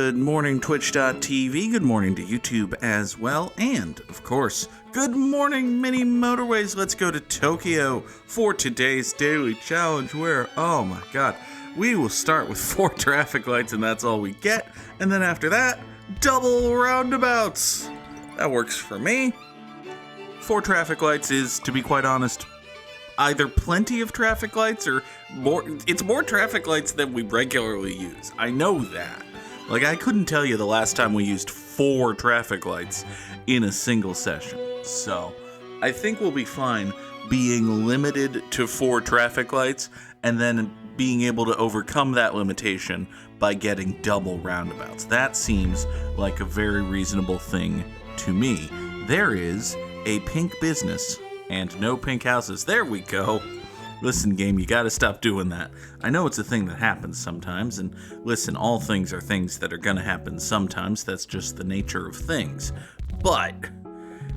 Good morning, Twitch.tv. Good morning to YouTube as well. And, of course, good morning, mini Motorways. Let's go to Tokyo for today's daily challenge where, oh my god, we will start with 4 traffic lights and that's all we get. And then after that, double roundabouts. That works for me. 4 traffic lights is, to be quite honest, either plenty of traffic lights or more. It's more traffic lights than we regularly use. I know that. Like, I couldn't tell you the last time we used 4 traffic lights in a single session. So, I think we'll be fine being limited to 4 traffic lights and then being able to overcome that limitation by getting double roundabouts. That seems like a very reasonable thing to me. There is a pink business and no pink houses. There we go. Listen, game, you gotta stop doing that. I know it's a thing that happens sometimes, and listen, all things are things that are gonna happen sometimes. That's just the nature of things. But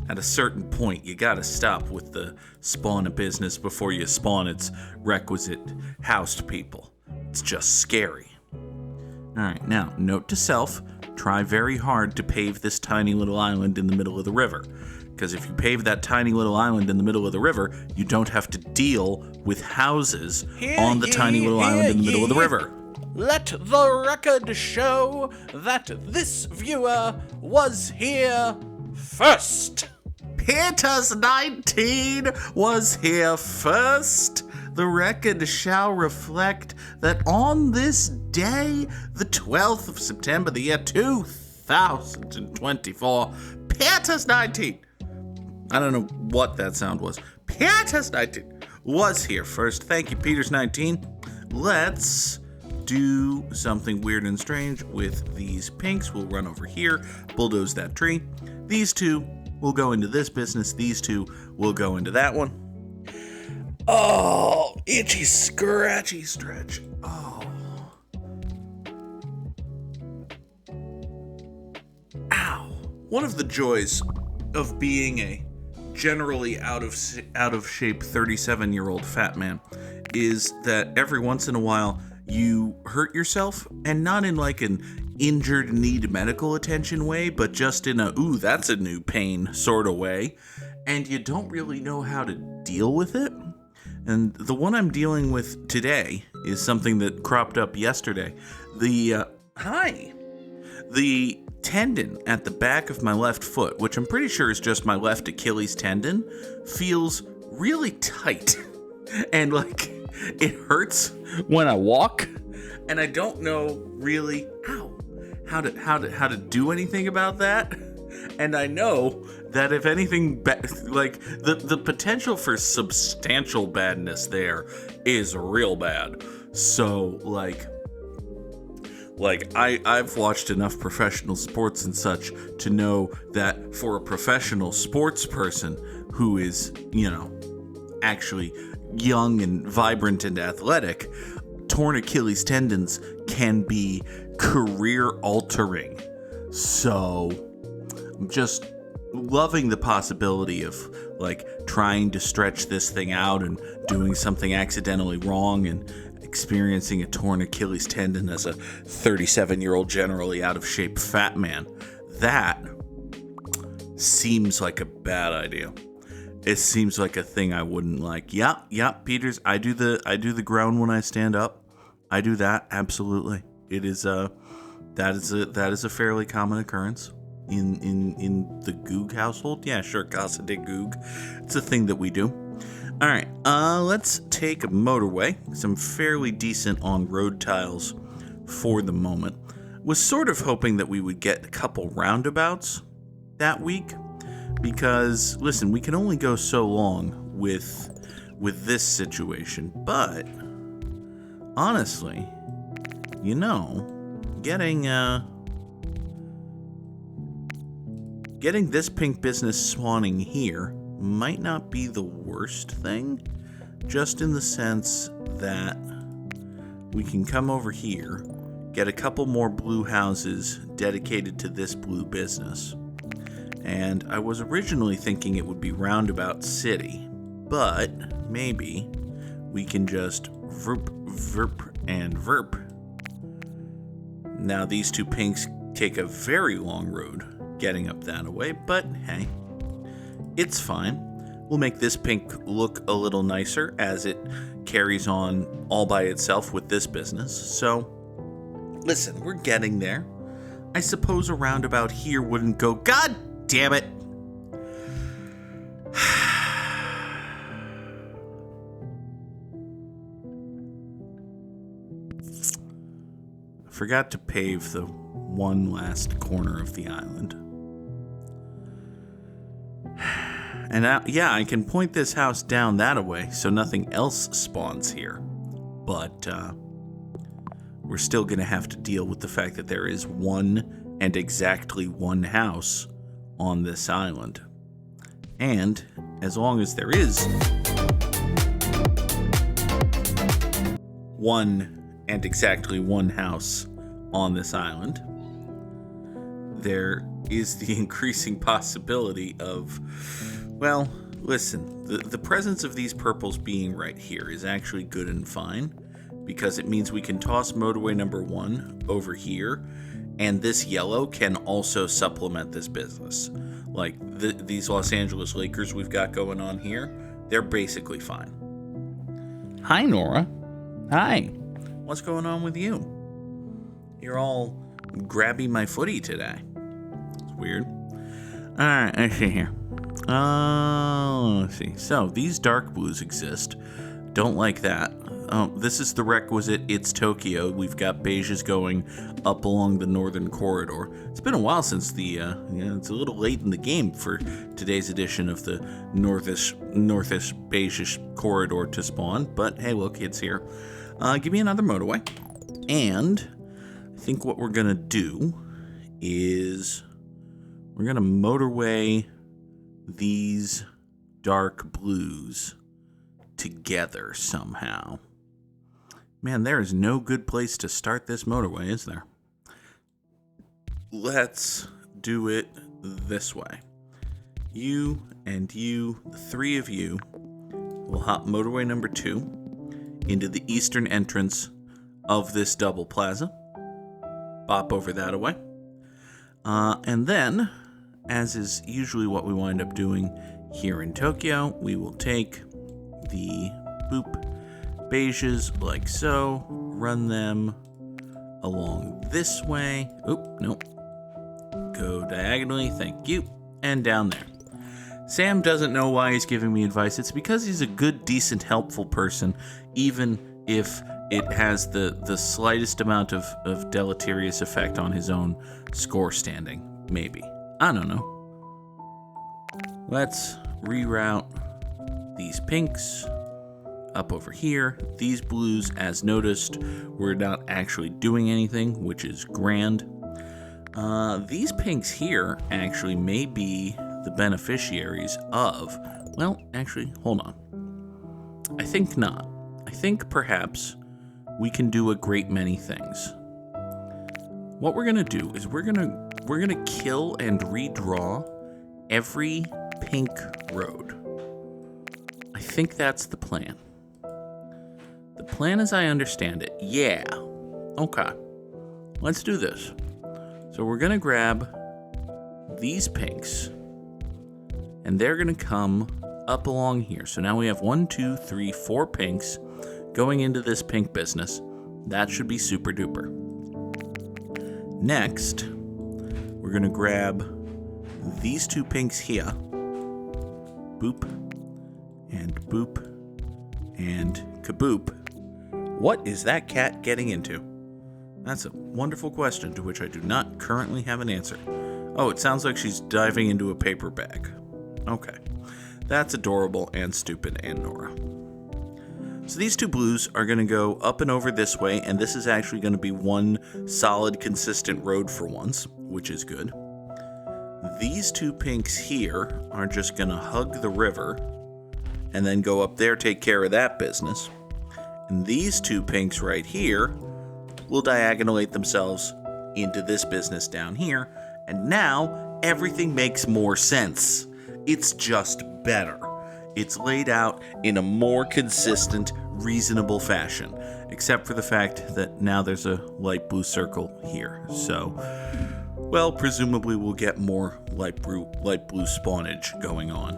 at a certain point, you gotta stop with the spawn a business before you spawn its requisite housed people. It's just scary. Alright, now, note to self, try very hard to pave this tiny little island in the middle of the river. Because if you pave that tiny little island in the middle of the river, you don't have to deal with houses on the tiny little island in the middle of the river. Let the record show that this viewer was here first. Peters 19 was here first. The record shall reflect that on this day, the 12th of September, the year 2024, Peters 19. I don't know what that sound was. Peters 19 was here first. Thank you, Peters 19. Let's do something weird and strange with these pinks. We'll run over here, bulldoze that tree. These 2 will go into this business. These 2 will go into that one. Oh, itchy, scratchy stretch. Oh. Ow. One of the joys of being a generally out of shape 37-year-old fat man is that every once in a while you hurt yourself, and not in like an injured need medical attention way, but just in a ooh, that's a new pain sort of way, and you don't really know how to deal with it. And the one I'm dealing with today is something that cropped up yesterday. The tendon at the back of my left foot, which I'm pretty sure is just my left Achilles tendon, feels really tight. And like, it hurts when I walk, and I don't know really how to do anything about that. And I know that if anything, like the potential for substantial badness there is real bad. So I've watched enough professional sports and such to know that for a professional sports person who is, actually young and vibrant and athletic, torn Achilles tendons can be career altering. So I'm just loving the possibility of trying to stretch this thing out and doing something accidentally wrong and experiencing a torn Achilles tendon as a 37-year-old generally out of shape fat man. That seems like a bad idea. It seems like a thing I wouldn't like. Yeah, Peters, I do the groan when I stand up. I do that, absolutely. It is that is a fairly common occurrence in the Goog household. Yeah, sure, Casa de Goog. It's a thing that we do. All right, let's take a motorway. Some fairly decent on-road tiles for the moment. Was sort of hoping that we would get a couple roundabouts that week because, listen, we can only go so long with this situation. But honestly, getting this pink business spawning here might not be the worst thing, just in the sense that we can come over here, get a couple more blue houses dedicated to this blue business. And I was originally thinking it would be Roundabout City, but maybe we can just verp, and verp Now, these two pinks take a very long road getting up that way, but hey, it's fine. We'll make this pink look a little nicer as it carries on all by itself with this business. So, listen, we're getting there. I suppose a roundabout here wouldn't go. God damn it! Forgot to pave the one last corner of the island. And now, yeah, I can point this house down that way so nothing else spawns here. But we're still going to have to deal with the fact that there is one and exactly one house on this island. And as long as there is one and exactly one house on this island, there is the increasing possibility of, well, listen, the presence of these purples being right here is actually good and fine, because it means we can toss motorway number 1 over here, and this yellow can also supplement this business. Like, these Los Angeles Lakers we've got going on here, they're basically fine. Hi, Nora. Hi. What's going on with you? You're all grabbing my footy today. It's weird. Alright, let's see here. Let's see. So, these dark blues exist. Don't like that. This is the requisite It's Tokyo. We've got beiges going up along the northern corridor. It's been a while since it's a little late in the game for today's edition of the northish beigeish corridor to spawn. But hey, look, it's here. Give me another motorway. And I think what we're going to do is we're going to motorway these dark blues together somehow. Man, there is no good place to start this motorway, is there? Let's do it this way. You and you, the three of you, will hop motorway number 2 into the eastern entrance of this double plaza. Bop over that away. And then, as is usually what we wind up doing here in Tokyo, we will take the boop beiges like so, run them along this way. Oop, nope. Go diagonally, thank you, and down there. Sam doesn't know why he's giving me advice. It's because he's a good, decent, helpful person, even if it has the slightest amount of deleterious effect on his own score standing. Maybe. I don't know. Let's reroute these pinks up over here. These blues, as noticed, we're not actually doing anything, which is grand. These pinks here actually may be the beneficiaries of, well, actually, hold on. I think not. I think perhaps we can do a great many things. What we're gonna do is we're gonna kill and redraw every pink road. I think that's the plan. The plan as I understand it, yeah. Okay, let's do this. So we're gonna grab these pinks, and they're gonna come up along here. So now we have 1, 2, 3, 4 pinks going into this pink business. That should be super duper. Next, we're gonna grab these 2 pinks here. Boop, and boop, and kaboop. What is that cat getting into? That's a wonderful question to which I do not currently have an answer. Oh, it sounds like she's diving into a paper bag. Okay. That's adorable and stupid and Nora. So these 2 blues are going to go up and over this way, and this is actually going to be one solid, consistent road for once, which is good. These 2 pinks here are just going to hug the river and then go up there, take care of that business. And these 2 pinks right here will diagonalate themselves into this business down here, and now everything makes more sense. It's just better. It's laid out in a more consistent, reasonable fashion, except for the fact that now there's a light blue circle here. So, well, presumably we'll get more light blue spawnage going on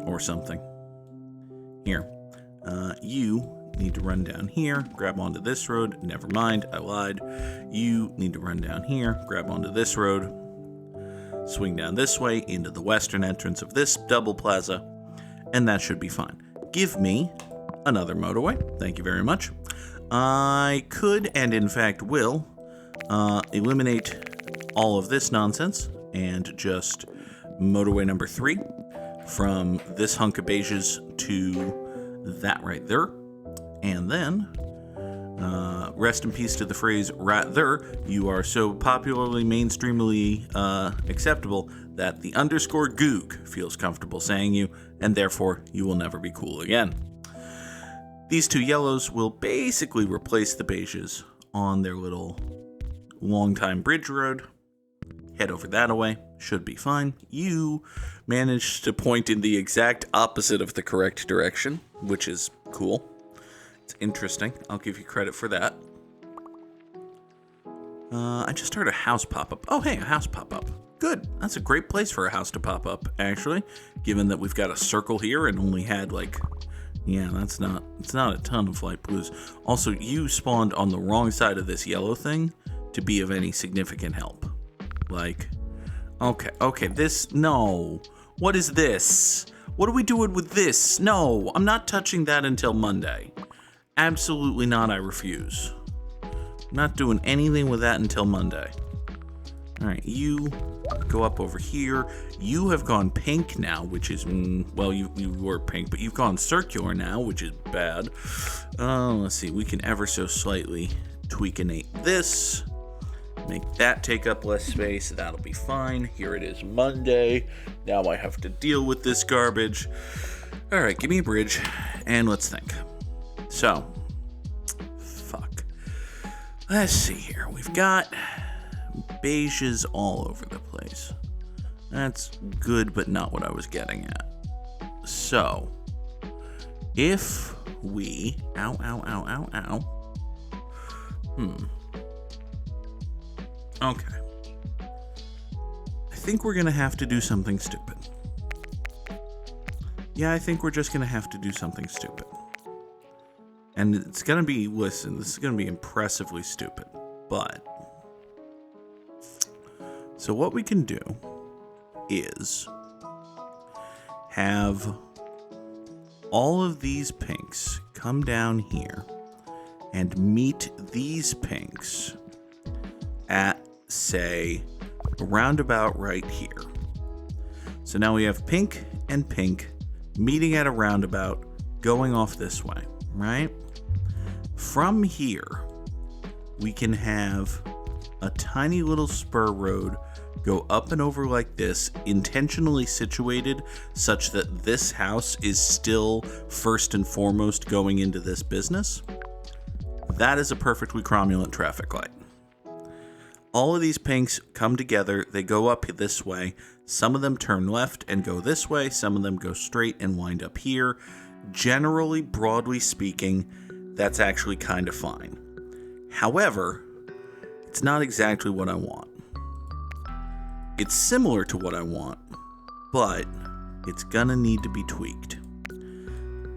or something. Here, you need to run down here, grab onto this road. Never mind, I lied. You need to run down here, grab onto this road, swing down this way into the western entrance of this double plaza, and that should be fine. Give me another motorway. Thank you very much. I could, and in fact will, eliminate all of this nonsense and just motorway number 3 from this hunk of beiges to that right there. And then, rest in peace to the phrase "rat there." You are so popularly, mainstreamily acceptable that the underscore Goog feels comfortable saying you, and therefore you will never be cool again. These 2 yellows will basically replace the beiges on their little long-time bridge road. Head over that way. Should be fine. You managed to point in the exact opposite of the correct direction, which is cool. It's interesting. I'll give you credit for that. I just heard a house pop up. Oh, hey, a house pop up. Good. That's a great place for a house to pop up, actually, given that we've got a circle here and only had it's not a ton of light blues. Also, you spawned on the wrong side of this yellow thing to be of any significant help. Okay, no. What is this? What are we doing with this? No, I'm not touching that until Monday. Absolutely not, I refuse. I'm not doing anything with that until Monday. Alright, you go up over here. You have gone pink now, which is, you were pink, but you've gone circular now, which is bad. Let's see, we can ever so slightly tweakinate this. Make that take up less space. That'll be fine. Here it is Monday. Now I have to deal with this garbage. Alright, give me a bridge, and let's think. So, let's see here. We've got beiges all over the place. That's good, but not what I was getting at. So, if we... Ow. Okay. I think we're going to have to do something stupid. Yeah, I think we're just going to have to do something stupid. And it's going to be, listen, this is going to be impressively stupid, but... So what we can do is have all of these pinks come down here and meet these pinks at, say, around about right here. So now we have pink and pink meeting at a roundabout going off this way, right? From here, we can have a tiny little spur road go up and over like this, intentionally situated such that this house is still first and foremost going into this business. That is a perfectly cromulent traffic light. All of these pinks come together, they go up this way, some of them turn left and go this way, some of them go straight and wind up here. Generally, broadly speaking, that's actually kind of fine. However, it's not exactly what I want. It's similar to what I want, but it's gonna need to be tweaked.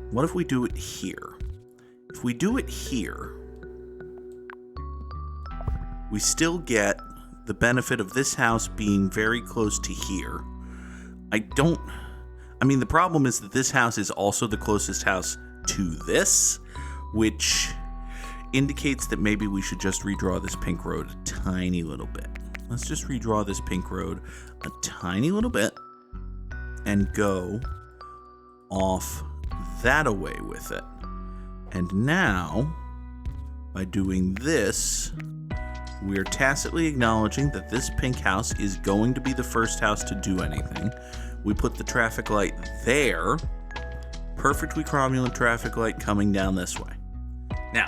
What if we do it here? If we do it here, we still get the benefit of this house being very close to here. The problem is that this house is also the closest house to this, which indicates that maybe we should just redraw this pink road a tiny little bit. Let's just redraw this pink road a tiny little bit and go off that away with it. And now, by doing this, we're tacitly acknowledging that this pink house is going to be the first house to do anything. We put the traffic light there, perfectly cromulent traffic light coming down this way. Now,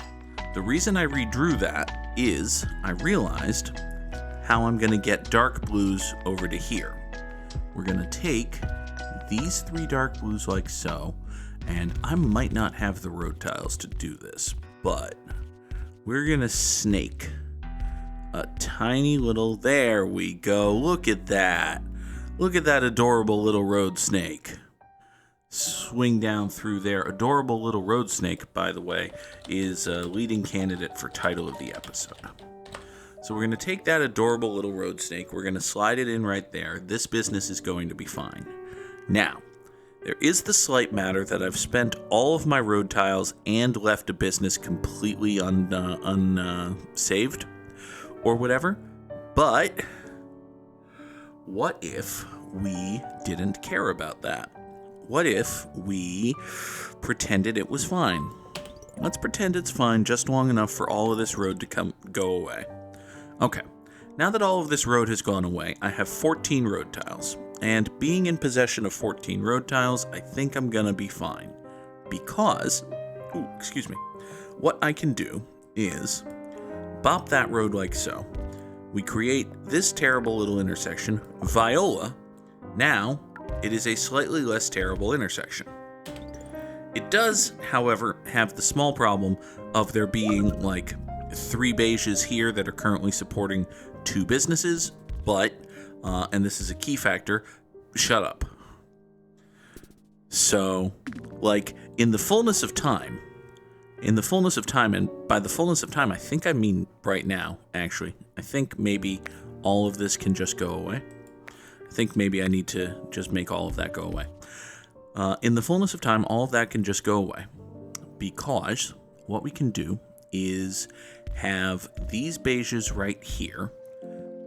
the reason I redrew that is I realized how I'm going to get dark blues over to here. We're going to take these 3 dark blues like so, And I might not have the road tiles to do this, but we're going to snake a tiny little, there we go. Look at that. Look at that adorable little road snake. Swing down through there. Adorable little road snake, by the way, is a leading candidate for title of the episode. So we're going to take that adorable little road snake. We're going to slide it in right there. This business is going to be fine. Now, there is the slight matter that I've spent all of my road tiles and left a business completely unsaved or whatever. But what if we didn't care about that? What if we pretended it was fine? Let's pretend it's fine just long enough for all of this road to go away. Okay, now that all of this road has gone away, I have 14 road tiles. And being in possession of 14 road tiles, I think I'm gonna be fine. Because, what I can do is bop that road like so. We create this terrible little intersection, Viola. Now, it is a slightly less terrible intersection. It does, however, have the small problem of there being like 3 beiges here that are currently supporting 2 businesses, but, and this is a key factor, shut up. So, like, in the fullness of time, and by the fullness of time, I think I mean right now, actually. I think maybe all of this can just go away. I think maybe I need to just make all of that go away. In the fullness of time, all of that can just go away. Because what we can do is have these beiges right here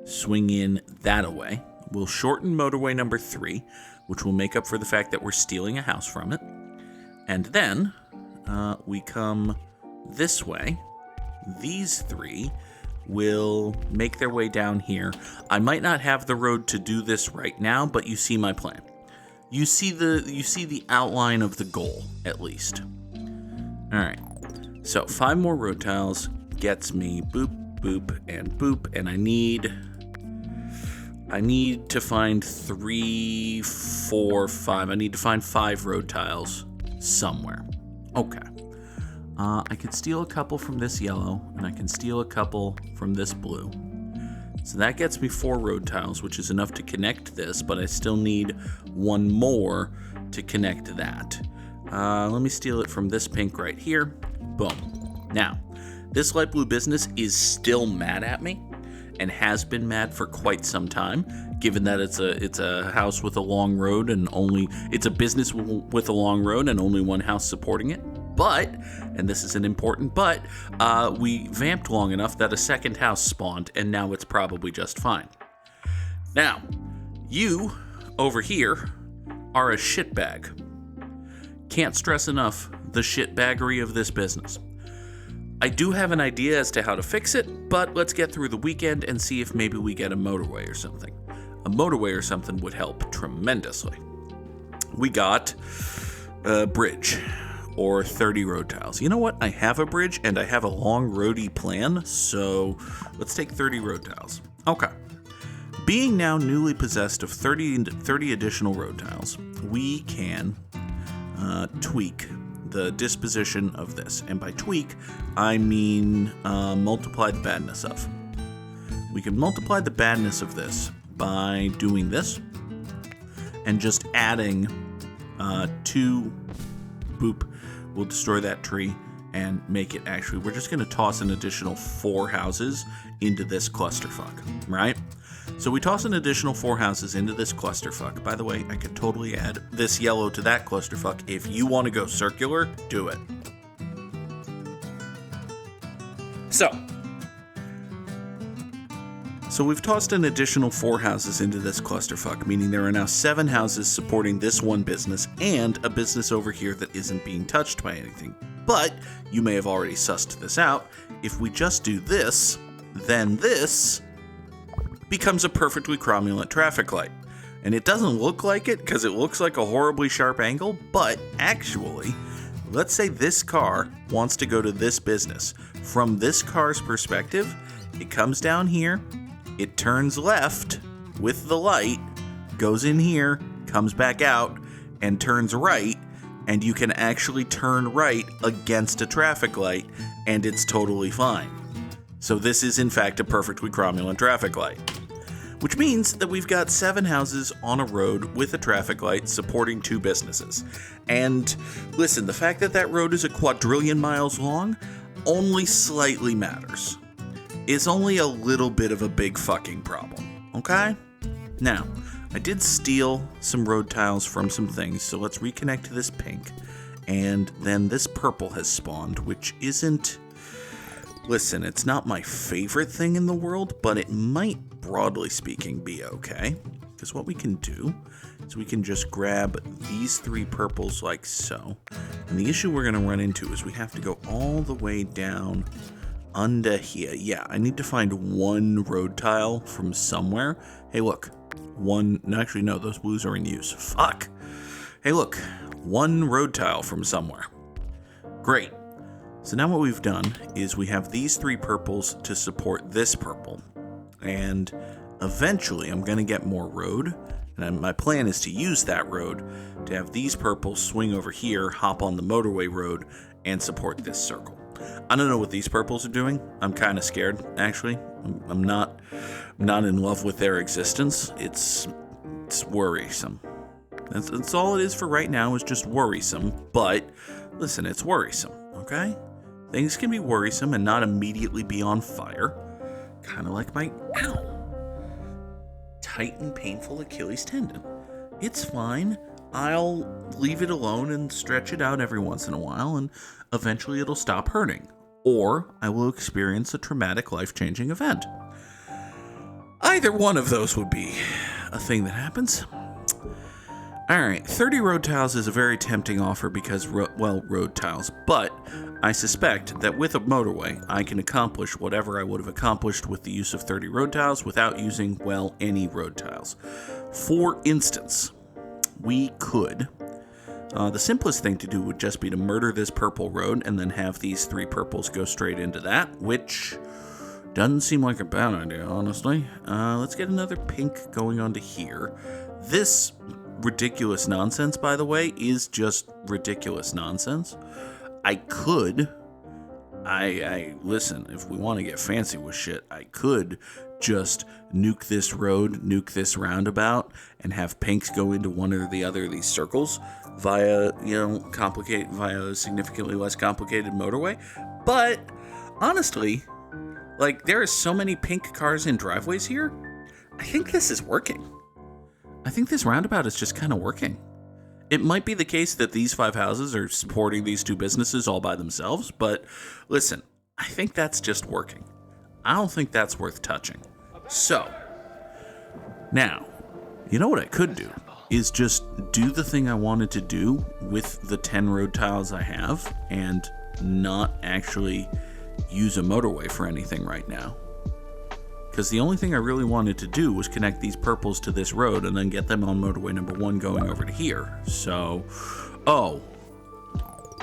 swing in that away. We'll shorten motorway number 3, which will make up for the fact that we're stealing a house from it. And then we come this way. These 3 will make their way down here. I might not have the road to do this right now, but you see my plan. You see the outline of the goal, at least. All right. So 5 more road tiles gets me boop, boop, and boop, and I need to find 3, 4, 5. I need to find 5 road tiles somewhere. Okay. I can steal a couple from this yellow, and I can steal a couple from this blue. So that gets me 4 road tiles, which is enough to connect this, but I still need 1 more to connect that. Let me steal it from this pink right here. Boom. Now, this light blue business is still mad at me, and has been mad for quite some time, given that it's a house with a long road and it's a business with a long road and only 1 house supporting it. But, and this is an important but, we vamped long enough that a second house spawned, and now it's probably just fine. Now, you over here are a shitbag. Can't stress enough the shitbaggery of this business. I do have an idea as to how to fix it, but let's get through the weekend and see if maybe we get a motorway or something. A motorway or something would help tremendously. We got a bridge, or 30 road tiles. You know what? I have a bridge and I have a long roady plan, so let's take 30 road tiles. Okay. Being now newly possessed of 30 additional road tiles, we can tweak the disposition of this. And by tweak, I mean multiply the badness of. We can multiply the badness of this by doing this and just adding 2 boop. We'll destroy that tree and make it actually, we're just going to toss an additional 4 houses into this clusterfuck, right? So we toss an additional 4 houses into this clusterfuck. By the way, I could totally add this yellow to that clusterfuck. If you want to go circular, do it. So we've tossed an additional 4 houses into this clusterfuck, meaning there are now 7 houses supporting this one business and a business over here that isn't being touched by anything. But you may have already sussed this out. If we just do this, then this becomes a perfectly cromulent traffic light. And it doesn't look like it because it looks like a horribly sharp angle, but actually, let's say this car wants to go to this business. From this car's perspective, it comes down here, it turns left with the light, goes in here, comes back out, and turns right, and you can actually turn right against a traffic light, and it's totally fine. So this is in fact a perfectly cromulent traffic light. Which means that we've got 7 houses on a road with a traffic light supporting 2 businesses. And listen, the fact that that road is a quadrillion miles long only slightly matters. It's only a little bit of a big fucking problem, okay? Now, I did steal some road tiles from some things, so let's reconnect to this pink. And then this purple has spawned, which isn't... Listen, it's not my favorite thing in the world, but it might, broadly speaking, be okay. Because what we can do is we can just grab these 3 purples like so. And the issue we're going to run into is we have to go all the way down under here. Yeah, I need to find 1 road tile from somewhere. Hey, look. Actually, no, those blues are in use. Fuck. Hey, look. 1 road tile from somewhere. Great. So now what we've done is we have these 3 purples to support this purple. And eventually I'm going to get more road. And my plan is to use that road to have these purples swing over here, hop on the motorway road, and support this circle. I don't know what these purples are doing. I'm kind of scared, actually. I'm not in love with their existence. It's worrisome. That's all it is for right now, is just worrisome. But listen, it's worrisome, okay? Things can be worrisome and not immediately be on fire. Kind of like my, tight and painful Achilles tendon. It's fine. I'll leave it alone and stretch it out every once in a while, and eventually it'll stop hurting. Or I will experience a traumatic, life-changing event. Either one of those would be a thing that happens. Alright, 30 road tiles is a very tempting offer because, road tiles, but I suspect that with a motorway, I can accomplish whatever I would have accomplished with the use of 30 road tiles without using, any road tiles. For instance, we could, the simplest thing to do would just be to murder this purple road and then have these 3 purples go straight into that, which doesn't seem like a bad idea, honestly. Let's get another pink going onto here. This ridiculous nonsense, by the way, is just ridiculous nonsense. I could, listen, if we want to get fancy with shit, I could just nuke this road, nuke this roundabout, and have pinks go into one or the other of these circles via a significantly less complicated motorway. But honestly, there are so many pink cars in driveways here, I think this is working. I think this roundabout is just kind of working. It might be the case that these 5 houses are supporting these 2 businesses all by themselves, but listen, I think that's just working. I don't think that's worth touching. So, now, you know what I could do is just do the thing I wanted to do with the 10 road tiles I have and not actually use a motorway for anything right now. Because the only thing I really wanted to do was connect these purples to this road and then get them on motorway number 1 going over to here. So,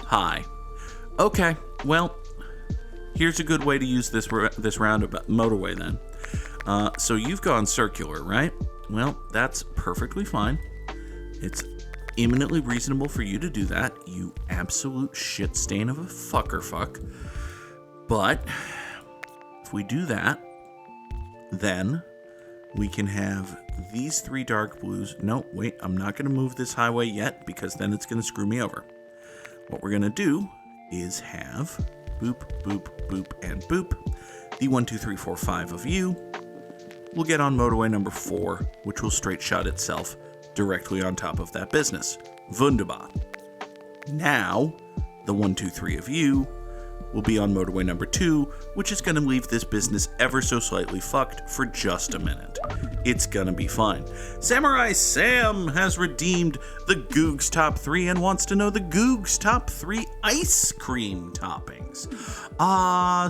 hi. Okay, well, here's a good way to use this roundabout motorway then. So you've gone circular, right? Well, that's perfectly fine. It's eminently reasonable for you to do that, you absolute shit stain of a fuck. But if we do that, then we can have these 3 dark blues. No, wait, I'm not going to move this highway yet because then it's going to screw me over. What we're going to do is have boop, boop, boop, and boop. The 1, 2, 3, 4, 5 of you will get on motorway number 4, which will straight shot itself directly on top of that business. Wunderbar. Now, the 1, 2, 3 of you will be on motorway number 2, which is going to leave this business ever so slightly fucked for just a minute. It's going to be fine. Samurai Sam has redeemed the Goog's top 3 and wants to know the Goog's top 3 ice cream toppings.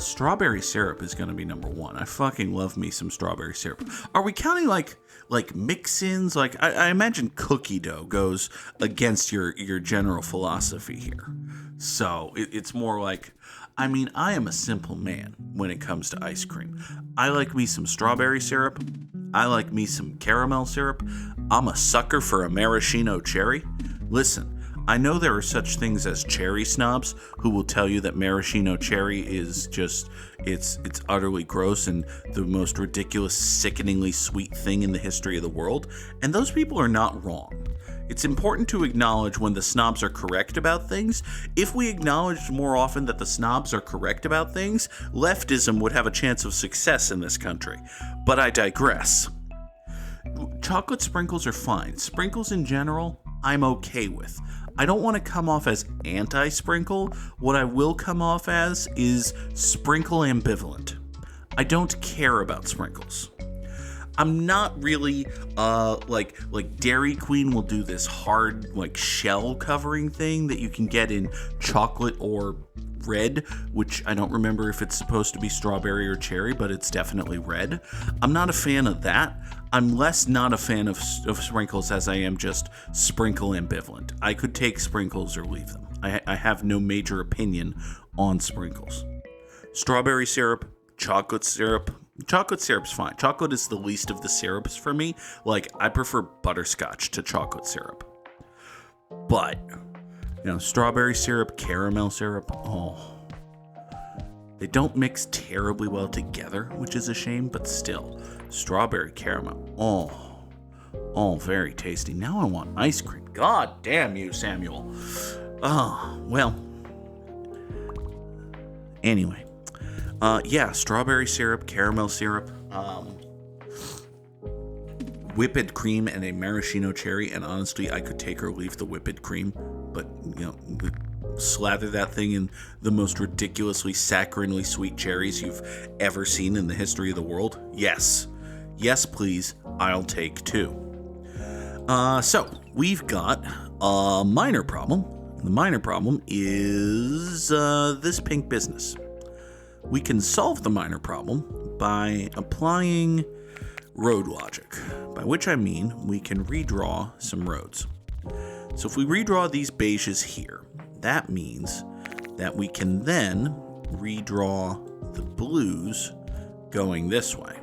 Strawberry syrup is going to be number 1. I fucking love me some strawberry syrup. Are we counting like mix-ins? I imagine cookie dough goes against your general philosophy here. So it's more like, I am a simple man when it comes to ice cream. I like me some strawberry syrup. I like me some caramel syrup. I'm a sucker for a maraschino cherry. Listen, I know there are such things as cherry snobs who will tell you that maraschino cherry is just, it's utterly gross and the most ridiculous, sickeningly sweet thing in the history of the world. And those people are not wrong. It's important to acknowledge when the snobs are correct about things. If we acknowledged more often that the snobs are correct about things, leftism would have a chance of success in this country. But I digress. Chocolate sprinkles are fine. Sprinkles in general, I'm okay with. I don't want to come off as anti-sprinkle. What I will come off as is sprinkle ambivalent. I don't care about sprinkles. I'm not really, like Dairy Queen will do this hard, like, shell covering thing that you can get in chocolate or red, which I don't remember if it's supposed to be strawberry or cherry, but it's definitely red. I'm not a fan of that. I'm less not a fan of sprinkles as I am just sprinkle ambivalent. I could take sprinkles or leave them. I have no major opinion on sprinkles. Strawberry syrup, chocolate syrup. Chocolate syrup's fine. Chocolate is the least of the syrups for me. Like, I prefer butterscotch to chocolate syrup. But, strawberry syrup, caramel syrup, they don't mix terribly well together, which is a shame, but still, strawberry caramel, very tasty. Now I want ice cream. God damn you, Samuel. Anyway. Strawberry syrup, caramel syrup, whipped cream, and a maraschino cherry. And honestly, I could take or leave the whipped cream, but, slather that thing in the most ridiculously saccharinely sweet cherries you've ever seen in the history of the world. Yes, please. I'll take 2. So we've got a minor problem. The minor problem is this pink business. We can solve the minor problem by applying road logic, by which I mean we can redraw some roads. So if we redraw these beiges here, that means that we can then redraw the blues going this way.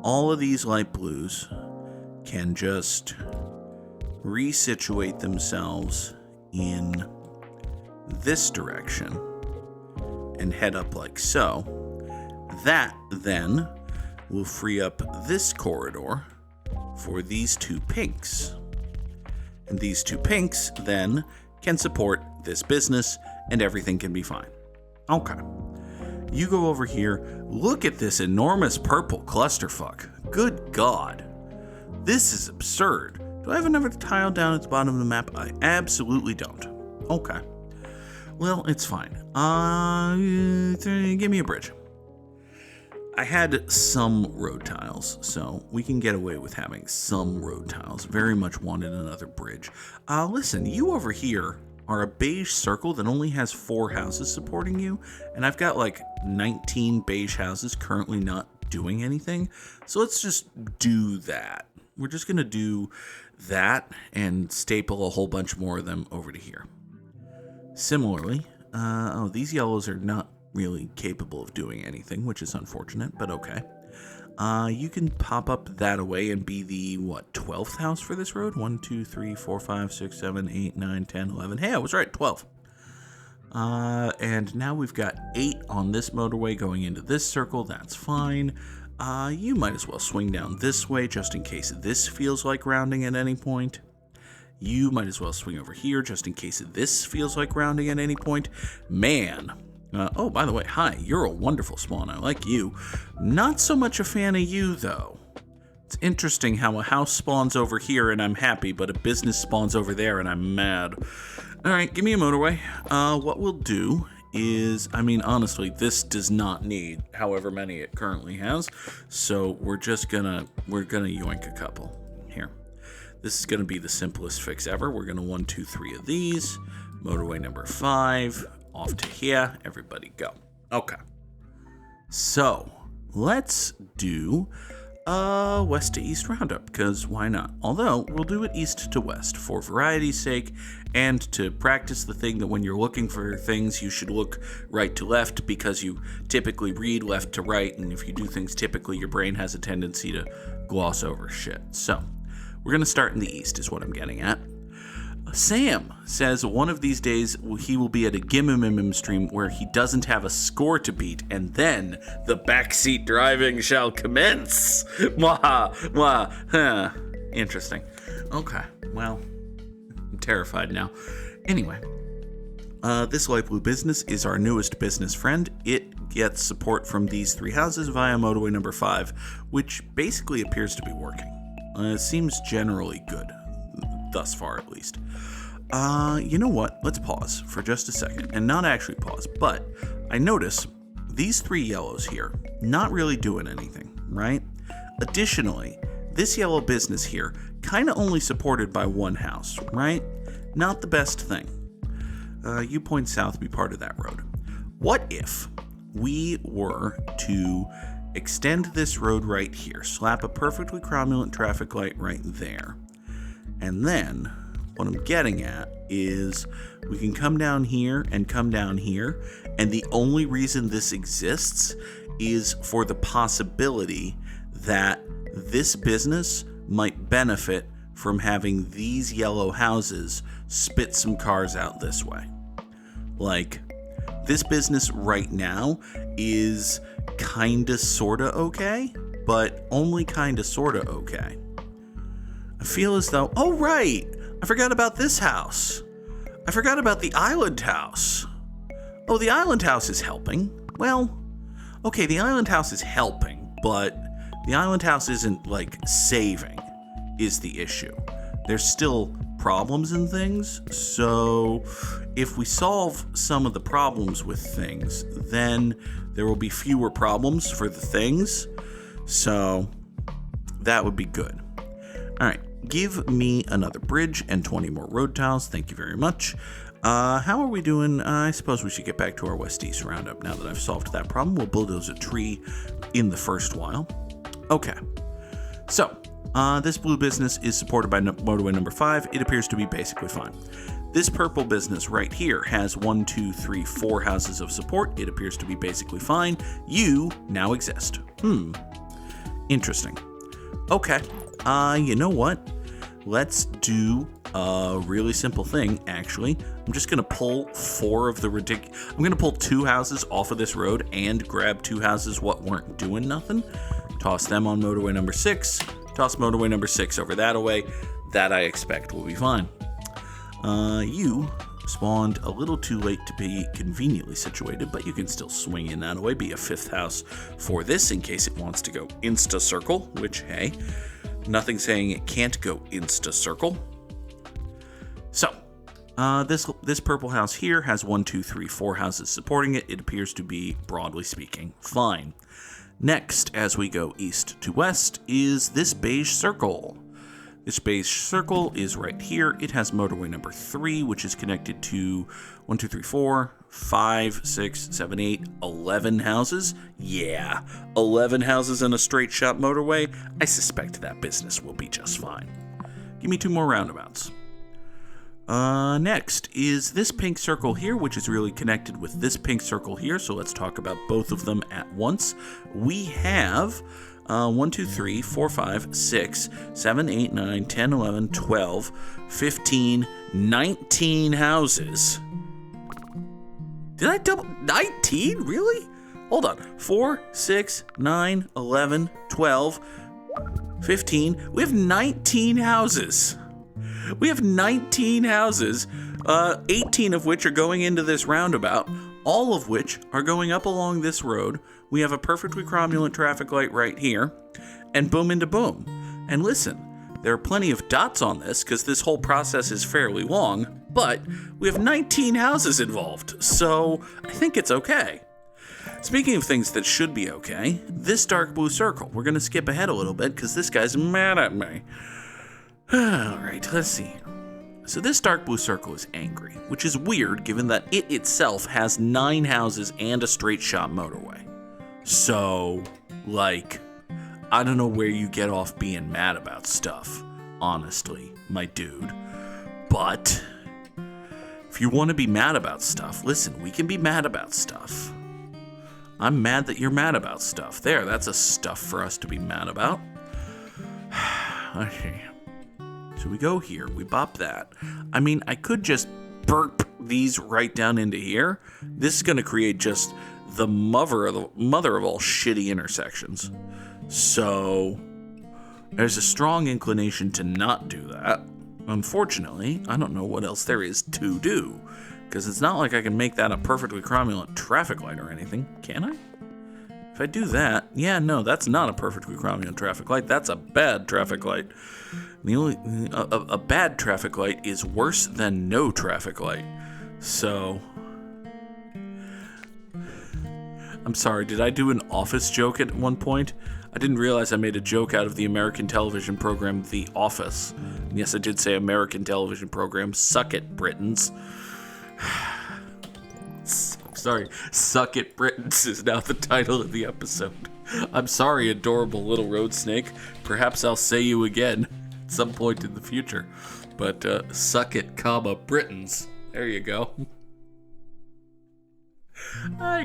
All of these light blues can just resituate themselves in this direction and head up like so. That then will free up this corridor for these 2 pinks. And these 2 pinks then can support this business and everything can be fine. Okay. You go over here, look at this enormous purple clusterfuck. Good God. This is absurd. Do I have another tile down at the bottom of the map? I absolutely don't. Okay. Well, it's fine. Give me a bridge. I had some road tiles, so we can get away with having some road tiles. Very much wanted another bridge. Listen, you over here are a beige circle that only has 4 houses supporting you, and I've got like 19 beige houses currently not doing anything. So let's just do that. We're just going to do that and staple a whole bunch more of them over to here. Similarly, these yellows are not really capable of doing anything, which is unfortunate, but okay. You can pop up that away and be the, 12th house for this road? 1, 2, 3, 4, 5, 6, 7, 8, 9, 10, 11. Hey, I was right, 12. And now we've got 8 on this motorway going into this circle. That's fine. You might as well swing down this way just in case this feels like rounding at any point. You might as well swing over here just in case this feels like rounding at any point. Man. Oh, by the way, hi, you're a wonderful spawn. I like you. Not so much a fan of you, though. It's interesting how a house spawns over here and I'm happy, but a business spawns over there and I'm mad. All right, give me a motorway. What we'll do is, honestly, this does not need however many it currently has. So we're gonna yoink a couple here. This is gonna be the simplest fix ever. We're gonna 1, 2, 3 of these. Motorway number 5. Off to here. Everybody go. Okay. So let's do west to east roundup, because why not? Although we'll do it east to west for variety's sake and to practice the thing that when you're looking for things, you should look right to left, because you typically read left to right, and if you do things typically, your brain has a tendency to gloss over shit. So we're going to start in the east is what I'm getting at. Sam says one of these days he will be at a Gimmimim stream where he doesn't have a score to beat, and then the backseat driving shall commence. Mwah, mwah, huh. Interesting. Okay, well, I'm terrified now. Anyway, this light blue business is our newest business friend. It gets support from these 3 houses via motorway number 5, which basically appears to be working. It seems generally good. Thus far, at least. You know what? Let's pause for just a second. And not actually pause, but I notice these 3 yellows here not really doing anything, right? Additionally, this yellow business here kind of only supported by 1 house, right? Not the best thing. You point south, be part of that road. What if we were to extend this road right here, slap a perfectly cromulent traffic light right there, and then what I'm getting at is we can come down here and come down here, and the only reason this exists is for the possibility that this business might benefit from having these yellow houses spit some cars out this way. Like, this business right now is kinda sorta okay, but only kinda sorta okay. I feel as though, oh right, I forgot about this house. I forgot about the island house. Oh, the island house is helping. Well, okay, the island house is helping, but the island house isn't, like, saving is the issue. There's still problems and things, so if we solve some of the problems with things, then there will be fewer problems for the things, so that would be good. All right. Give me another bridge and 20 more road tiles. Thank you very much. How are we doing? I suppose we should get back to our west-east roundup now that I've solved that problem. We'll bulldoze a tree in the first while. Okay. So, this blue business is supported by motorway number 5. It appears to be basically fine. This purple business right here has 1, 2, 3, 4 houses of support. It appears to be basically fine. You now exist. Interesting. Okay. You know what? Let's do a really simple thing, actually. I'm just going to pull 4 of the I'm going to pull 2 houses off of this road and grab 2 houses what weren't doing nothing. Toss them on motorway number 6. Toss motorway number 6 over that away. That I expect will be fine. You spawned a little too late to be conveniently situated, but you can still swing in that away. Be a 5th house for this in case it wants to go insta-circle, which, hey, nothing saying it can't go insta-circle. So, this purple house here has 1, 2, 3, 4 houses supporting it. It appears to be, broadly speaking, fine. Next, as we go east to west, is this beige circle. This beige circle is right here. It has motorway number 3, which is connected to 1, 2, 3, 4, 5, 6, 7, 8, 11 houses. Yeah, 11 houses and a straight shot motorway. I suspect that business will be just fine. Give me 2 more roundabouts. Next is this pink circle here, which is really connected with this pink circle here. So let's talk about both of them at once. We have 1, 2, 3, 4, 5, 6, 7, 8, 9, 10, 11, 12, 15, 19 houses. Did I double 19? Really? Hold on. 4, 6, 9, 11, 12, 15. We have 19 houses. We have 19 houses, 18 of which are going into this roundabout, all of which are going up along this road. We have a perfectly cromulent traffic light right here, and boom into boom. And listen, there are plenty of dots on this because this whole process is fairly long, but we have 19 houses involved, so I think it's okay. Speaking of things that should be okay, this dark blue circle. We're going to skip ahead a little bit because this guy's mad at me. Alright, let's see. So this dark blue circle is angry, which is weird given that it itself has 9 houses and a straight shot motorway. So, like, I don't know where you get off being mad about stuff, honestly, my dude. But if you want to be mad about stuff, listen, we can be mad about stuff. I'm mad that you're mad about stuff. There, that's a stuff for us to be mad about. Okay. So we go here, we bop that. I mean, I could just burp these right down into here. This is going to create just the mother of all shitty intersections. So there's a strong inclination to not do that. Unfortunately, I don't know what else there is to do, because it's not like I can make that a perfectly cromulent traffic light or anything, can I? If I do that, yeah, no, that's not a perfectly cromulent traffic light. That's a bad traffic light. A bad traffic light is worse than no traffic light. So, I'm sorry, did I do an Office joke at one point? I didn't realize I made a joke out of the American television program The Office. And yes, I did say American television program. Suck it, Britons. Sorry, Suck It, Britons is now the title of the episode. I'm sorry, adorable little road snake. Perhaps I'll say you again at some point in the future. But Suck It, Britons. There you go.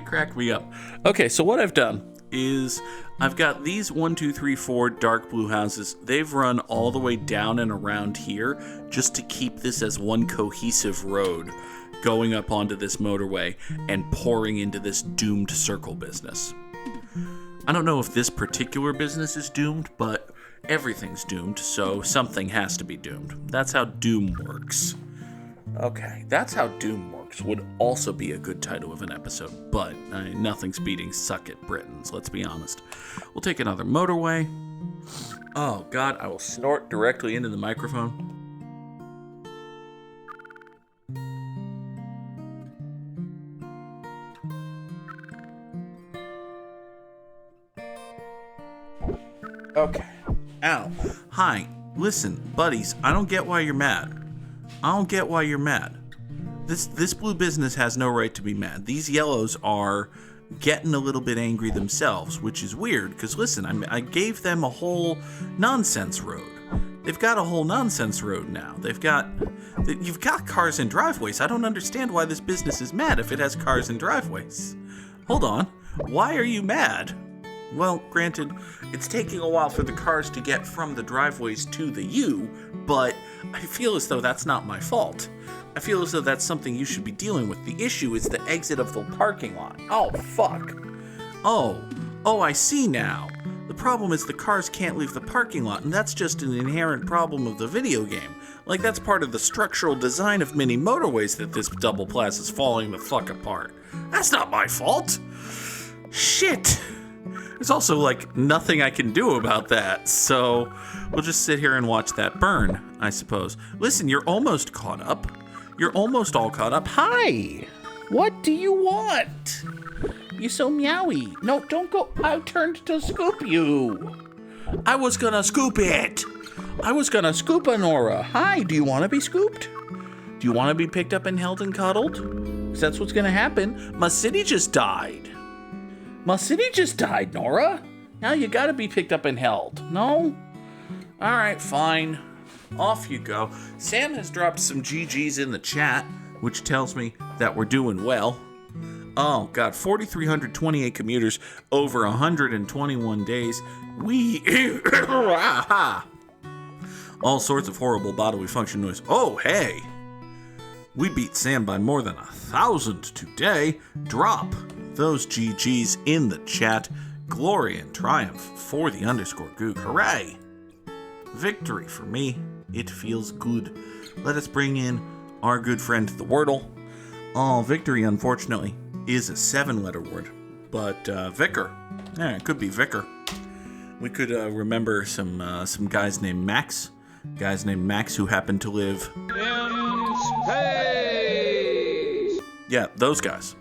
Crack me up. Okay, so what I've done is I've got these 1, 2, 3, 4 dark blue houses. They've run all the way down and around here just to keep this as one cohesive road going up onto this motorway and pouring into this doomed circle business. I don't know if this particular business is doomed, but everything's doomed, so something has to be doomed. That's how doom works. Okay, That's How Doom Works would also be a good title of an episode, but nothing's beating Suck It, Britons, let's be honest. We'll take another motorway. Oh God, I will snort directly into the microphone. Okay. Ow. Hi. Listen, buddies, I don't get why you're mad. This blue business has no right to be mad. These yellows are getting a little bit angry themselves, which is weird, because listen, I gave them a whole nonsense road. They've got a whole nonsense road now. You've got cars and driveways. I don't understand why this business is mad if it has cars and driveways. Hold on. Why are you mad? Well, granted, it's taking a while for the cars to get from the driveways to the U, but I feel as though that's not my fault. I feel as though that's something you should be dealing with. The issue is the exit of the parking lot. Oh, fuck. Oh, I see now. The problem is the cars can't leave the parking lot, and that's just an inherent problem of the video game. Like, that's part of the structural design of mini motorways that this double plaza is falling the fuck apart. That's not my fault. Shit. There's also, nothing I can do about that, so we'll just sit here and watch that burn, I suppose. Listen, you're almost caught up. You're almost all caught up. Hi! What do you want? You're so meowy. No, don't go. I turned to scoop you. I was gonna scoop it. I was gonna scoop a Nora. Hi, do you want to be scooped? Do you want to be picked up and held and cuddled? Because that's what's gonna happen. My city just died. Nora. Now you gotta be picked up and held. No? Alright, fine. Off you go. Sam has dropped some GGs in the chat, which tells me that we're doing well. Oh, God, 4,328 commuters over 121 days. All sorts of horrible bodily function noise. Oh, hey. We beat Sam by more than 1,000 today. Drop those GGs in the chat. Glory and triumph for the _Goog. Hooray! Victory for me. It feels good. Let us bring in our good friend the Wordle. Oh, victory, unfortunately, is a 7-letter word. But Vicar. Yeah, it could be Vicar. We could remember some guys named Max. Guys named Max who happen to live in space. Yeah, those guys.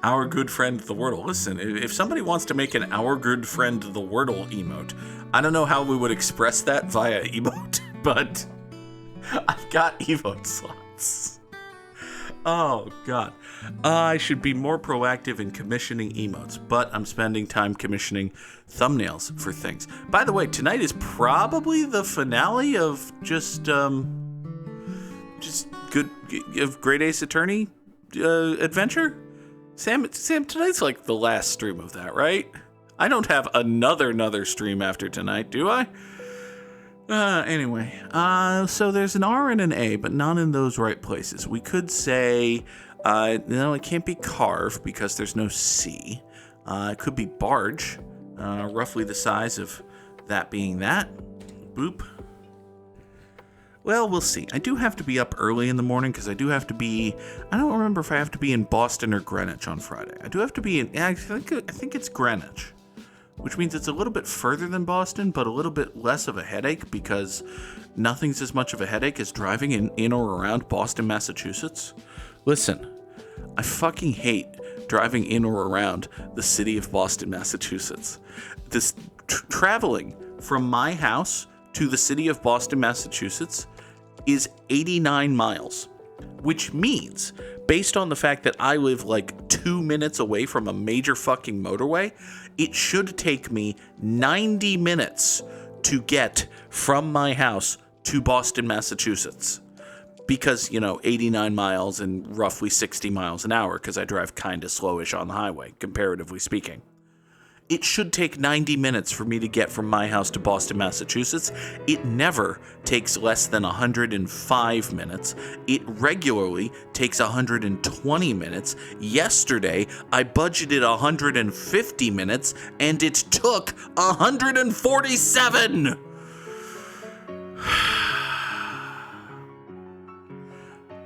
Our good friend the Wordle. Listen, if somebody wants to make an our good friend the Wordle emote, I don't know how we would express that via emote, but I've got emote slots. Oh, God. I should be more proactive in commissioning emotes, but I'm spending time commissioning thumbnails for things. By the way, tonight is probably the finale of just good of Great Ace Attorney adventure. Sam, tonight's like the last stream of that, right? I don't have another stream after tonight, do I? Anyway, so there's an R and an A, but not in those right places. We could say, no, it can't be carve because there's no C. It could be barge, roughly the size of that being that. Boop. Well, we'll see. I do have to be up early in the morning because I do have to be, I don't remember if I have to be in Boston or Greenwich on Friday. I do have to be in, I think it's Greenwich, which means it's a little bit further than Boston, but a little bit less of a headache because nothing's as much of a headache as driving in or around Boston, Massachusetts. Listen, I fucking hate driving in or around the city of Boston, Massachusetts. This traveling from my house to the city of Boston, Massachusetts is 89 miles, which means, based on the fact that I live like 2 minutes away from a major fucking motorway, it should take me 90 minutes to get from my house to Boston, Massachusetts. Because, 89 miles and roughly 60 miles an hour, because I drive kind of slowish on the highway, comparatively speaking. It should take 90 minutes for me to get from my house to Boston, Massachusetts. It never takes less than 105 minutes. It regularly takes 120 minutes. Yesterday, I budgeted 150 minutes, and it took 147!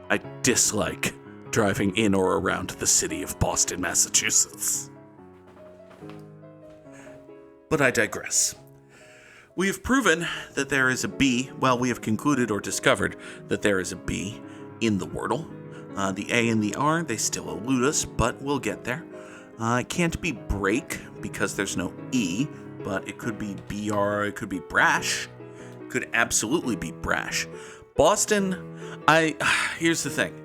I dislike driving in or around the city of Boston, Massachusetts. But I digress. We have proven that there is a B, we have concluded or discovered that there is a B in the Wordle. The A and the R, they still elude us, but we'll get there. It can't be break because there's no E, but it could be BR, it could be brash. It could absolutely be brash. Boston, here's the thing.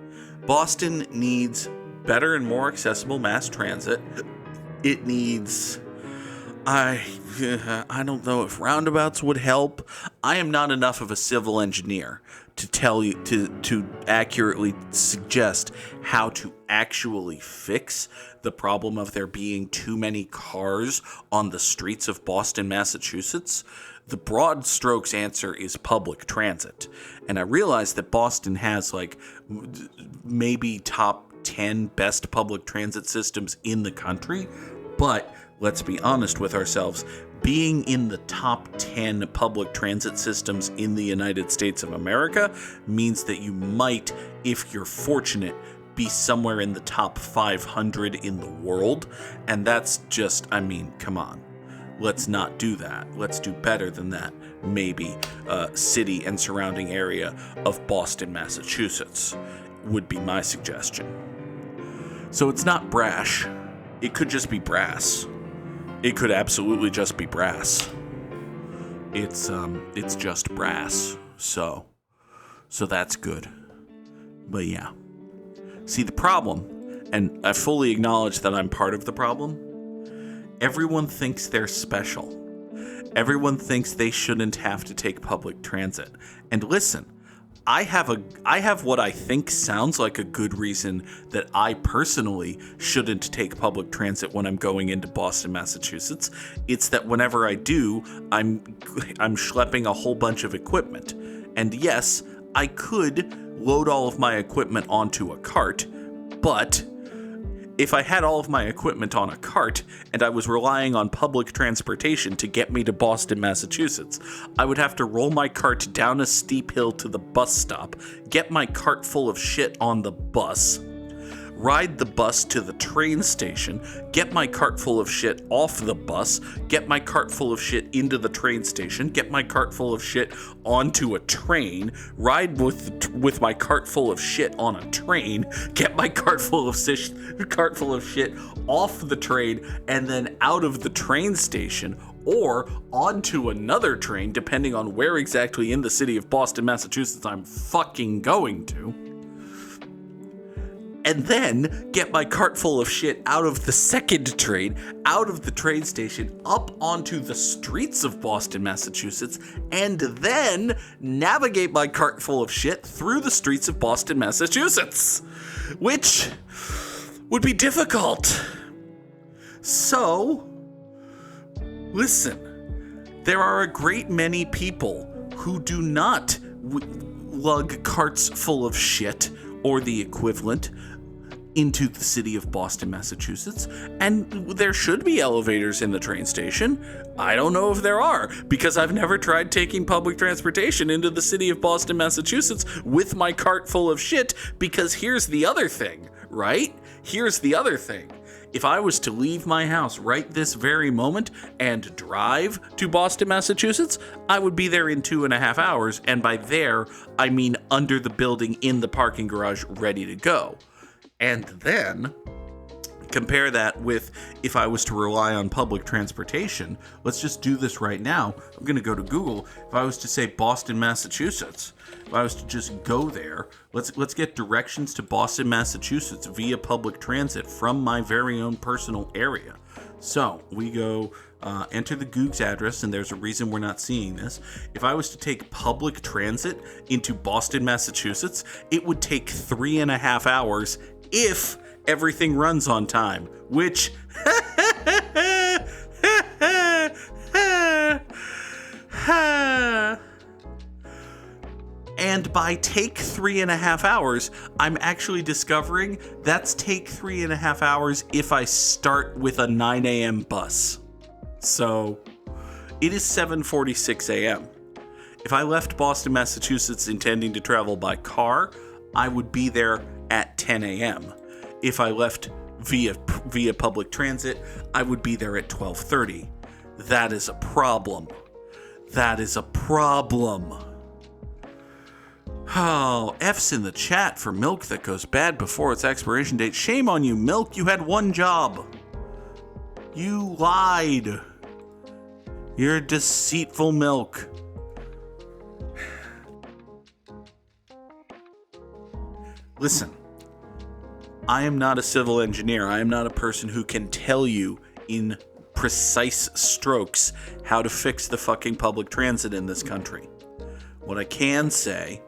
Boston needs better and more accessible mass transit. It needs... I don't know if roundabouts would help. I am not enough of a civil engineer to tell you to accurately suggest how to actually fix the problem of there being too many cars on the streets of Boston, Massachusetts. The broad strokes answer is public transit. And I realize that Boston has maybe top 10 best public transit systems in the country, but let's be honest with ourselves, being in the top 10 public transit systems in the United States of America means that you might, if you're fortunate, be somewhere in the top 500 in the world. And that's just, come on. Let's not do that. Let's do better than that. Maybe city and surrounding area of Boston, Massachusetts would be my suggestion. So it's not brash. It could just be brass. It could absolutely just be brass. It's just brass. So that's good. But yeah. See, the problem, and I fully acknowledge that I'm part of the problem, everyone thinks they're special. Everyone thinks they shouldn't have to take public transit. And listen, I have what I think sounds like a good reason that I personally shouldn't take public transit when I'm going into Boston, Massachusetts. It's that whenever I do, I'm schlepping a whole bunch of equipment. And yes, I could load all of my equipment onto a cart, but if I had all of my equipment on a cart and I was relying on public transportation to get me to Boston, Massachusetts, I would have to roll my cart down a steep hill to the bus stop, get my cart full of shit on the bus, ride the bus to the train station, get my cart full of shit off the bus, get my cart full of shit into the train station, get my cart full of shit onto a train, ride with my cart full of shit on a train, get my cart full of shit off the train and then out of the train station or onto another train, depending on where exactly in the city of Boston, Massachusetts I'm fucking going to. And then get my cart full of shit out of the second train, out of the train station, up onto the streets of Boston, Massachusetts, and then navigate my cart full of shit through the streets of Boston, Massachusetts, which would be difficult. So, listen, there are a great many people who do not lug carts full of shit or the equivalent into the city of Boston, Massachusetts, and there should be elevators in the train station. I don't know if there are, because I've never tried taking public transportation into the city of Boston, Massachusetts with my cart full of shit, because here's the other thing, right? Here's the other thing. If I was to leave my house right this very moment and drive to Boston, Massachusetts, I would be there in 2.5 hours, and by there, I mean under the building in the parking garage ready to go. And then compare that with if I was to rely on public transportation. Let's just do this right now. I'm going to go to Google. If I was to say Boston, Massachusetts, if I was to just go there, let's get directions to Boston, Massachusetts via public transit from my very own personal area. So we go enter the Goog's address, and there's a reason we're not seeing this. If I was to take public transit into Boston, Massachusetts, it would take 3.5 hours if everything runs on time, which and by take 3.5 hours, I'm actually discovering that's take 3.5 hours if I start with a 9 a.m. bus. So it is 7:46 a.m. If I left Boston, Massachusetts intending to travel by car, I would be there at 10 a.m. If I left via public transit, I would be there at 12:30. That is a problem. That is a problem. Oh, F's in the chat for milk that goes bad before its expiration date. Shame on you, milk. You had one job. You lied. You're deceitful milk. Listen, I am not a civil engineer. I am not a person who can tell you in precise strokes how to fix the fucking public transit in this country. What I can say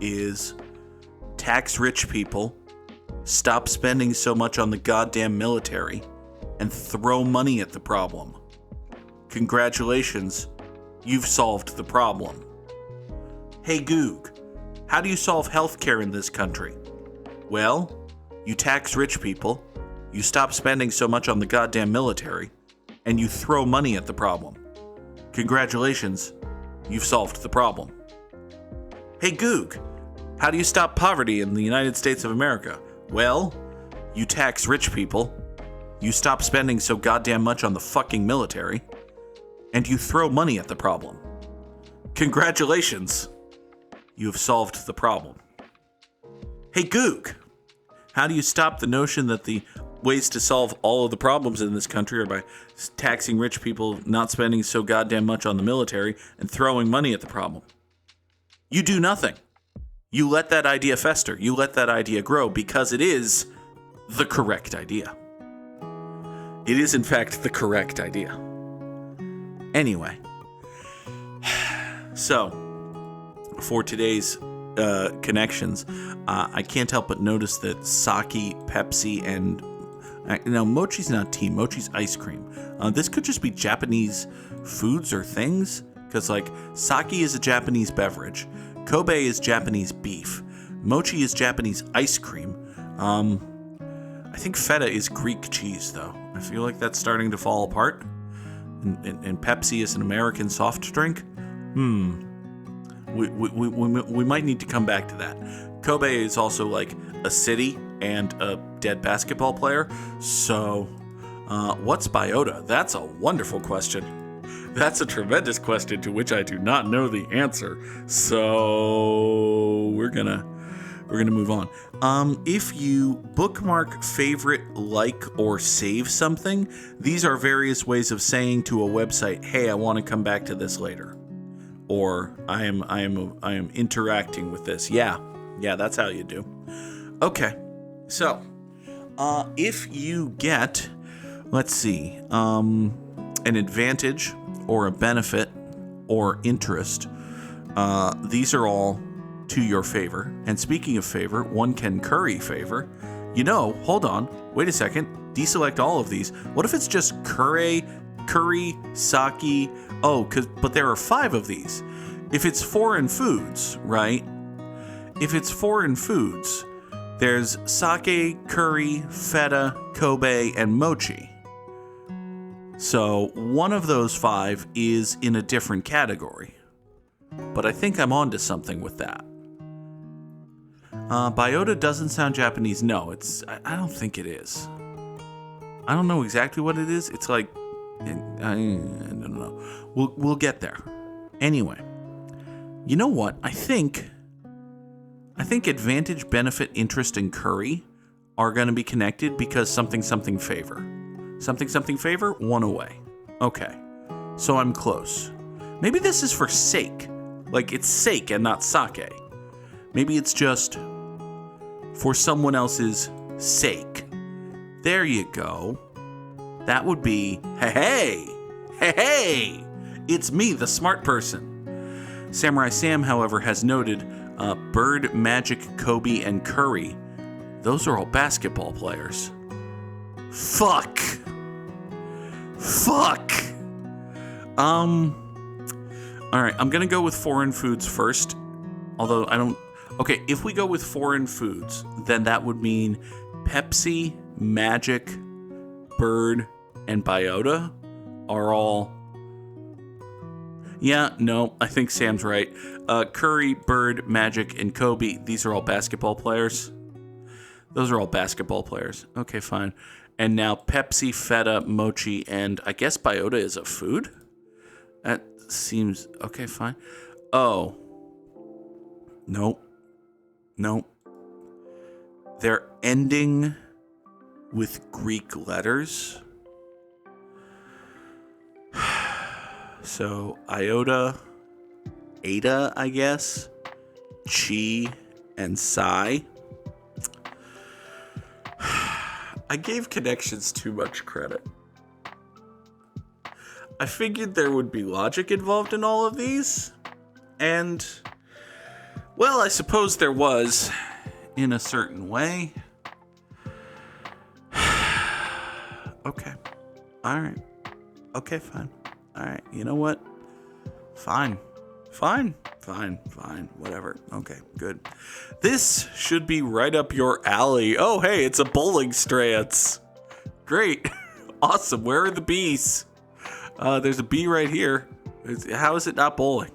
is tax rich people, stop spending so much on the goddamn military, and throw money at the problem. Congratulations, you've solved the problem. Hey Goog, how do you solve healthcare in this country? Well, you tax rich people, you stop spending so much on the goddamn military, and you throw money at the problem. Congratulations, you've solved the problem. Hey Goog, how do you stop poverty in the United States of America? Well, you tax rich people, you stop spending so goddamn much on the fucking military, and you throw money at the problem. Congratulations, you have solved the problem. Hey Goog, how do you stop the notion that the ways to solve all of the problems in this country are by taxing rich people, not spending so goddamn much on the military, and throwing money at the problem? You do nothing. You let that idea fester. You let that idea grow because it is the correct idea. It is, in fact, the correct idea. Anyway, so for today's connections, I can't help but notice that sake, Pepsi, and now mochi's not tea, mochi's ice cream. This could just be Japanese foods or things, because like sake is a Japanese beverage, Kobe is Japanese beef, mochi is Japanese ice cream. I think feta is Greek cheese, though. I feel like that's starting to fall apart. And Pepsi is an American soft drink. We might need to come back to that. Kobe is also like a city and a dead basketball player. So, what's biota? That's a wonderful question. That's a tremendous question to which I do not know the answer. So we're gonna move on. If you bookmark, favorite, like, or save something, these are various ways of saying to a website, "Hey, I want to come back to this later," or "I am interacting with this." Yeah, that's how you do. Okay, so if you get, let's see, an advantage or a benefit or interest, these are all to your favor. And speaking of favor, one can curry favor. Hold on, wait a second, deselect all of these. What if it's just curry, sake? But there are 5 of these. if it's foreign foods, right? If it's foreign foods, there's sake, curry, feta, Kobe, and mochi. So one of those 5 is in a different category. But I think I'm onto something with that. Biota doesn't sound Japanese. No, I don't think it is. I don't know exactly what it is. It's like, I don't know. We'll get there. Anyway, you know what? I think advantage, benefit, interest, and curry are going to be connected because something favor. Something favor, 1 away. Okay, so I'm close. Maybe this is for sake. Like it's sake and not sake. Maybe it's just for someone else's sake. There you go. That would be, hey, it's me, the smart person. Samurai Sam, however, has noted Bird, Magic, Kobe, and Curry. Those are all basketball players. Fuck. Alright, I'm gonna go with foreign foods first. Although I don't... Okay, if we go with foreign foods, then that would mean Pepsi, Magic, Bird, and Biota are all... Yeah, no, I think Sam's right. Curry, Bird, Magic, and Kobe, these are all basketball players. Those are all basketball players. Okay, fine. And now Pepsi, Feta, Mochi, and I guess Biota is a food? That seems... Okay, fine. Oh. Nope. They're ending with Greek letters. So, Iota, Ada, I guess, Chi, and Psi. I gave connections too much credit. I figured there would be logic involved in all of these, and, well, I suppose there was, in a certain way. Okay. Alright. Okay, fine. Alright, you know what? Fine. Whatever. Okay, good. This should be right up your alley. Oh, hey, it's a bowling stance. Great. Awesome. Where are the bees? There's a bee right here. How is it not bowling?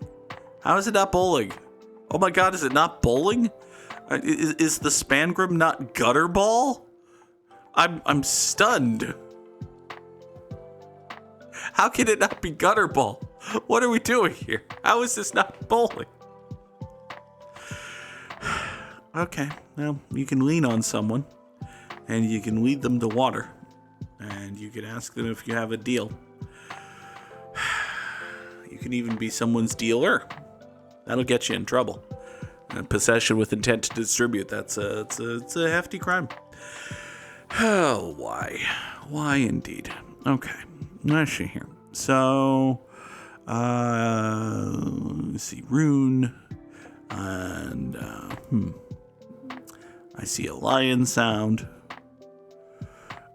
Oh my god, is it not bowling? Is the Spangrim not gutter ball? I'm stunned. How can it not be gutter ball? What are we doing here? How is this not bowling? Okay, well, you can lean on someone, and you can lead them to water, and you can ask them if you have a deal. You can even be someone's dealer. That'll get you in trouble. And possession with intent to distribute, it's a hefty crime. Oh, why? Why indeed? Okay, let's see here. So, let's see, rune, and, I see a lion sound.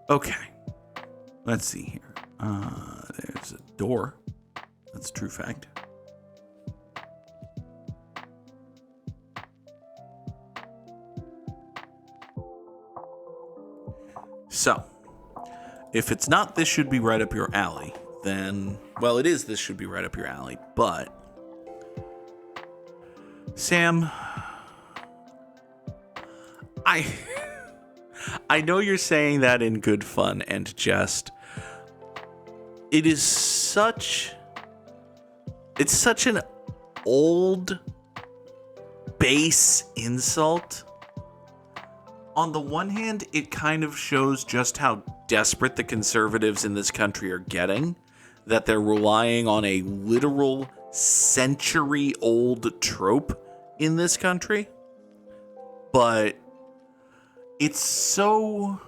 Okay, let's see here. There's a door. That's a true fact. So, if it's not this should be right up your alley, then, well, it is this should be right up your alley, but, Sam, I know you're saying that in good fun and jest. It's such an old base insult. On the one hand, it kind of shows just how desperate the conservatives in this country are getting, that they're relying on a literal century-old trope in this country. But it's so...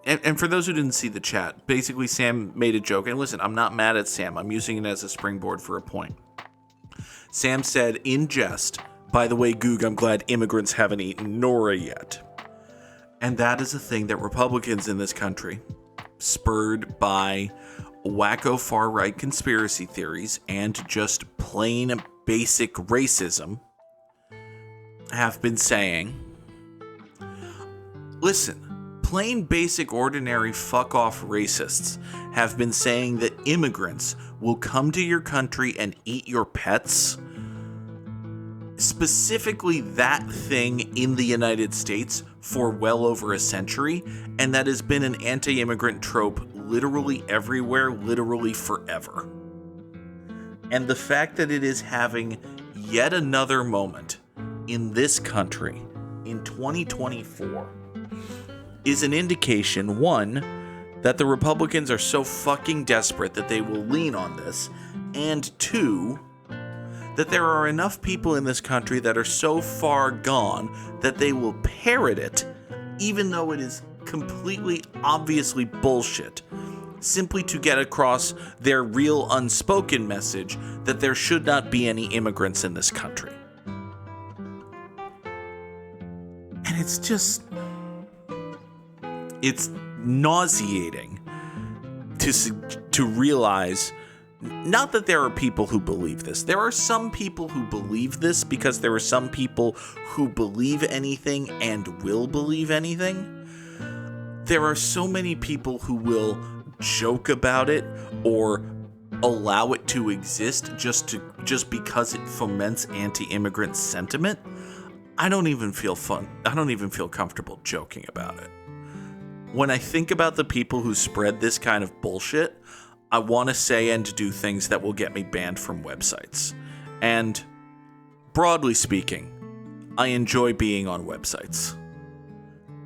And for those who didn't see the chat, basically Sam made a joke. And listen, I'm not mad at Sam. I'm using it as a springboard for a point. Sam said in jest, by the way, Goog, I'm glad immigrants haven't eaten Nora yet. And that is a thing that Republicans in this country, spurred by wacko far-right conspiracy theories and just plain basic racism have been saying, listen, plain basic ordinary fuck-off racists have been saying that immigrants will come to your country and eat your pets. Specifically that thing in the United States for well over a century, and that has been an anti-immigrant trope literally everywhere, literally forever. And the fact that it is having yet another moment in this country in 2024 is an indication, one, that the Republicans are so fucking desperate that they will lean on this, and two, that there are enough people in this country that are so far gone that they will parrot it, even though it is completely obviously bullshit, simply to get across their real unspoken message that there should not be any immigrants in this country. And it's nauseating to realize, not that there are people who believe this. There are some people who believe this because there are some people who believe anything and will believe anything. There are so many people who will joke about it or allow it to exist just because it foments anti-immigrant sentiment. I don't even feel comfortable joking about it. When I think about the people who spread this kind of bullshit, I want to say and do things that will get me banned from websites. And broadly speaking, I enjoy being on websites.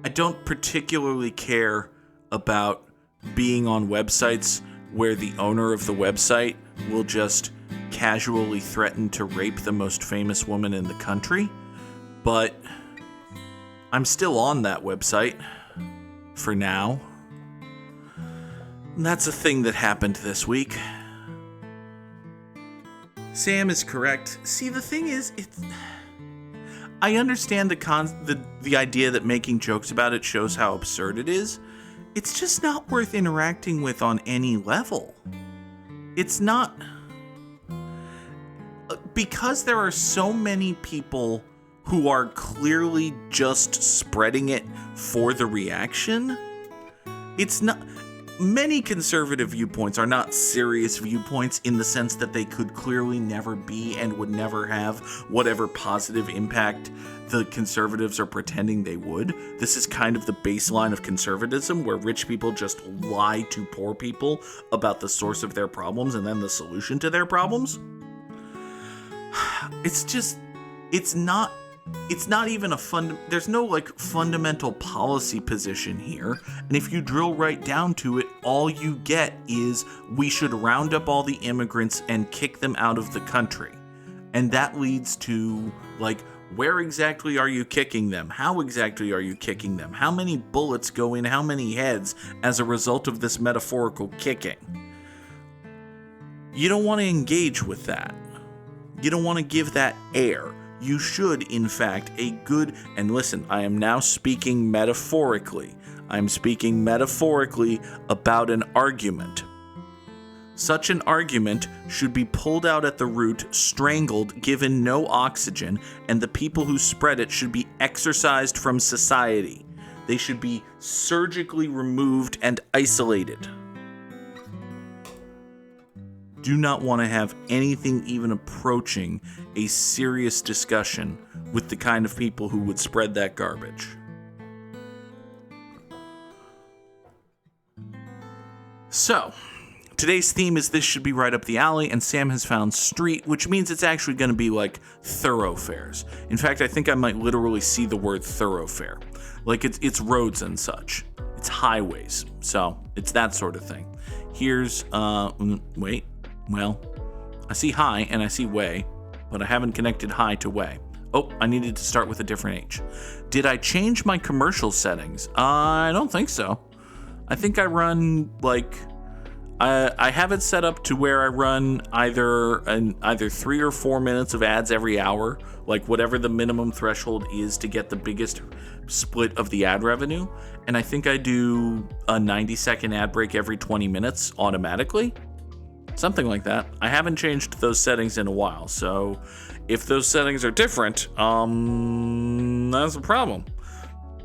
I don't particularly care about being on websites where the owner of the website will just casually threaten to rape the most famous woman in the country, but I'm still on that website for now. And that's a thing that happened this week. Sam is correct. See, the thing is, I understand the idea that making jokes about it shows how absurd it is. It's just not worth interacting with on any level. It's not. Because there are so many people who are clearly just spreading it for the reaction, it's not. Many conservative viewpoints are not serious viewpoints in the sense that they could clearly never be and would never have whatever positive impact the conservatives are pretending they would. This is kind of the baseline of conservatism, where rich people just lie to poor people about the source of their problems and then the solution to their problems. It's not even there's no fundamental policy position here. And if you drill right down to it, all you get is we should round up all the immigrants and kick them out of the country. And that leads to, where exactly are you kicking them? How exactly are you kicking them? How many bullets go in how many heads as a result of this metaphorical kicking? You don't want to engage with that. You don't want to give that air. You should, in fact, and listen, I am now speaking metaphorically. I'm speaking metaphorically about an argument. Such an argument should be pulled out at the root, strangled, given no oxygen, and the people who spread it should be exorcised from society. They should be surgically removed and isolated. Do not want to have anything even approaching a serious discussion with the kind of people who would spread that garbage. So, today's theme is This Should Be Right Up the Alley, and Sam has found street, which means it's actually going to be like thoroughfares. In fact, I think I might literally see the word thoroughfare. It's roads and such. It's highways. So, it's that sort of thing. Here's, I see high and I see way, but I haven't connected high to way. Oh, I needed to start with a different H. Did I change my commercial settings? I don't think so. I think I run I have it set up to where I run either 3 or 4 minutes of ads every hour, like whatever the minimum threshold is to get the biggest split of the ad revenue. And I think I do a 90-second ad break every 20 minutes automatically. Something like that. I haven't changed those settings in a while, so if those settings are different, that's a problem.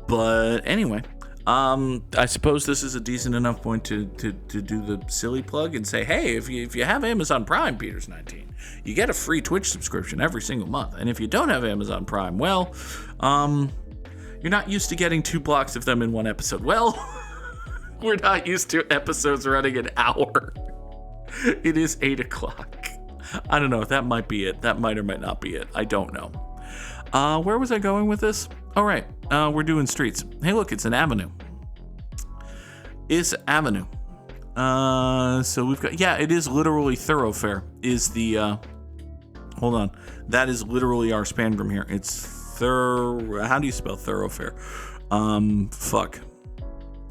But anyway, I suppose this is a decent enough point to do the silly plug and say, hey, if you have Amazon Prime, Peters 19, you get a free Twitch subscription every single month. And if you don't have Amazon Prime, well, you're not used to getting 2 blocks of them in one episode. Well, we're not used to episodes running an hour. It is 8 o'clock. I don't know. That might be it. That might or might not be it. I don't know. Where was I going with this? All right. We're doing streets. Hey, look, it's an avenue. It's avenue. So we've got, yeah, it is literally thoroughfare is the, hold on. That is literally our spangram here. It's how do you spell thoroughfare? Fuck.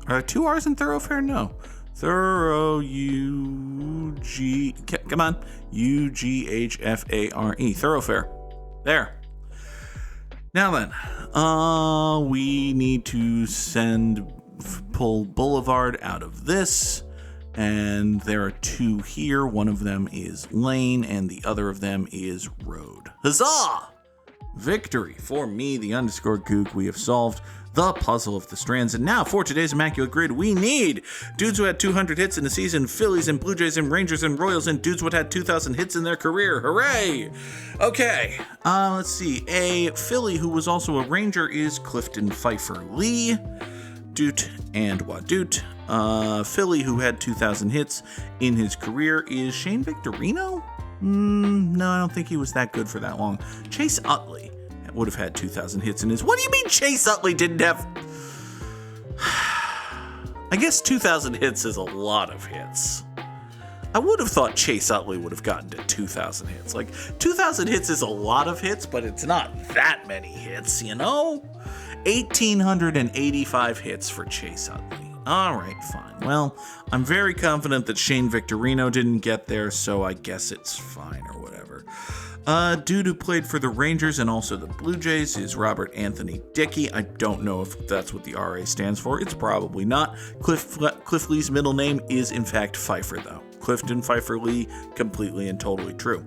Are there 2 R's in thoroughfare? No. Thorough, come on. Ughfare. Thoroughfare. There. Now then, we need to pull Boulevard out of this, and there are 2 here. One of them is lane, and the other of them is road. Huzzah! Victory for me, the _Goog. We have solved the puzzle of the strands, and now for today's Immaculate Grid, we need dudes who had 200 hits in the season, Phillies and Blue Jays and Rangers and Royals, and dudes who had 2,000 hits in their career. Hooray! Okay, let's see. A Philly who was also a Ranger is Clifton Pfeiffer Lee, Doot and Wadoot. Philly who had 2,000 hits in his career is Shane Victorino? No, I don't think he was that good for that long. Chase Utley would have had 2,000 hits in his... What do you mean Chase Utley didn't have... I guess 2,000 hits is a lot of hits. I would have thought Chase Utley would have gotten to 2,000 hits. Like, 2,000 hits is a lot of hits, but it's not that many hits, you know? 1,885 hits for Chase Utley. All right, fine. Well, I'm very confident that Shane Victorino didn't get there, so I guess it's fine or whatever. Dude who played for the Rangers and also the Blue Jays is Robert Anthony Dickey. I don't know if that's what the RA stands for. It's probably not. Cliff Lee's middle name is, in fact, Pfeiffer, though. Clifton Pfeiffer Lee, completely and totally true.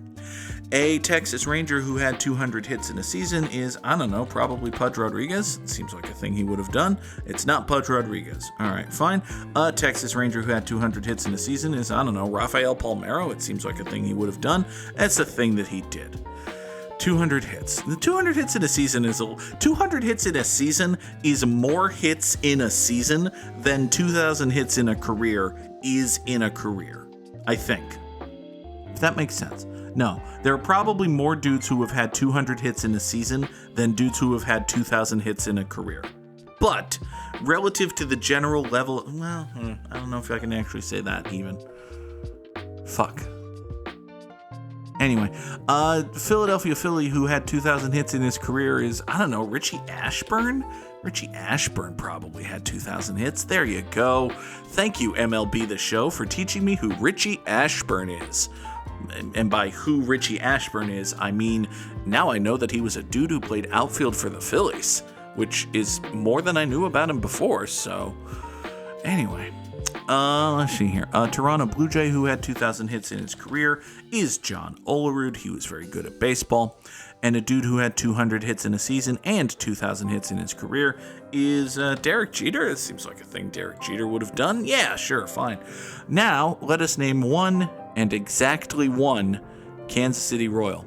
A Texas Ranger who had 200 hits in a season is, I don't know, probably Pudge Rodriguez. It seems like a thing he would have done. It's not Pudge Rodriguez. All right, fine. A Texas Ranger who had 200 hits in a season is, I don't know, Rafael Palmeiro. It seems like a thing he would have done. That's a thing that he did. 200 hits. The 200 hits in a season is 200 hits in a season is more hits in a season than 2,000 hits in a career is in a career. I think. If that makes sense. No, there are probably more dudes who have had 200 hits in a season than dudes who have had 2,000 hits in a career. But relative to the general level, well, I don't know if I can actually say that even. Fuck. Anyway, Philadelphia Philly who had 2,000 hits in his career is, I don't know, Richie Ashburn? Richie Ashburn probably had 2,000 hits. There you go. Thank you, MLB The Show, for teaching me who Richie Ashburn is. And by who Richie Ashburn is, I mean, now I know that he was a dude who played outfield for the Phillies, which is more than I knew about him before, so... Anyway, let's see here. Toronto Blue Jay, who had 2,000 hits in his career, is John Olerud. He was very good at baseball. And a dude who had 200 hits in a season and 2,000 hits in his career is Derek Jeter. It seems like a thing Derek Jeter would have done. Yeah, sure, fine. Now, let us name one, and exactly one, Kansas City Royal.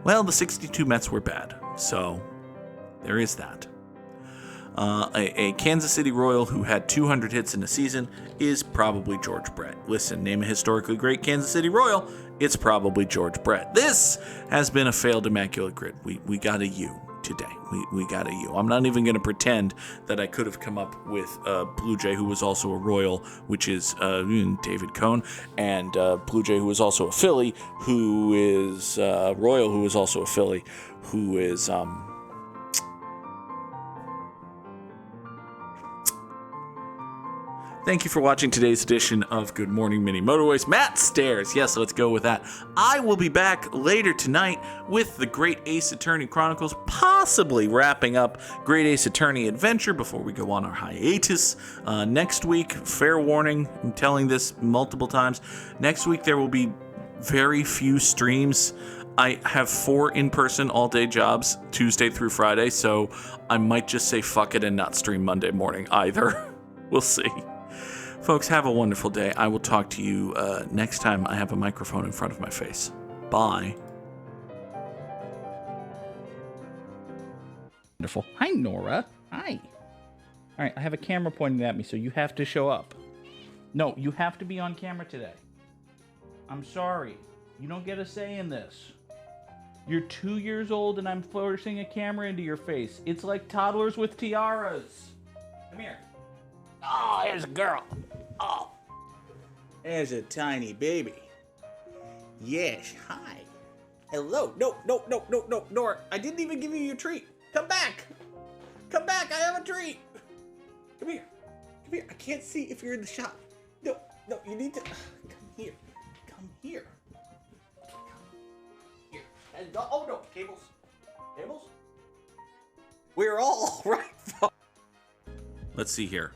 Well, the 62 Mets were bad, so there is that. A Kansas City Royal who had 200 hits in a season is probably George Brett. Listen, name a historically great Kansas City Royal, it's probably George Brett. This has been a failed Immaculate Grid. We got a U today. We got a U. I'm not even going to pretend that I could have come up with a Blue Jay who was also a Royal, which is David Cohn, and Blue Jay who was also a Philly, who is Royal, who is also a Philly, who is Thank you for watching today's edition of Good Morning Mini Motorways. Matt Stairs. Yes, let's go with that. I will be back later tonight with the Great Ace Attorney Chronicles, possibly wrapping up Great Ace Attorney Adventure before we go on our hiatus. Next week, fair warning, I'm telling this multiple times, next week there will be very few streams. I have 4 in-person all-day jobs, Tuesday through Friday, so I might just say fuck it and not stream Monday morning either. We'll see. Folks, have a wonderful day. I will talk to you next time I have a microphone in front of my face. Bye. Wonderful. Hi, Nora. Hi. All right, I have a camera pointing at me, so you have to show up. No, you have to be on camera today. I'm sorry. You don't get a say in this. You're 2 years old and I'm forcing a camera into your face. It's like toddlers with tiaras. Come here. Oh, there's a girl. Oh. There's a tiny baby. Yes, hi. Hello. No, Nora. I didn't even give you your treat. Come back. Come back. I have a treat. Come here. Come here. I can't see if you're in the shot. No, you need to. Come here. Come here. Come here. And, oh, no. Cables. We're all right. Let's see here.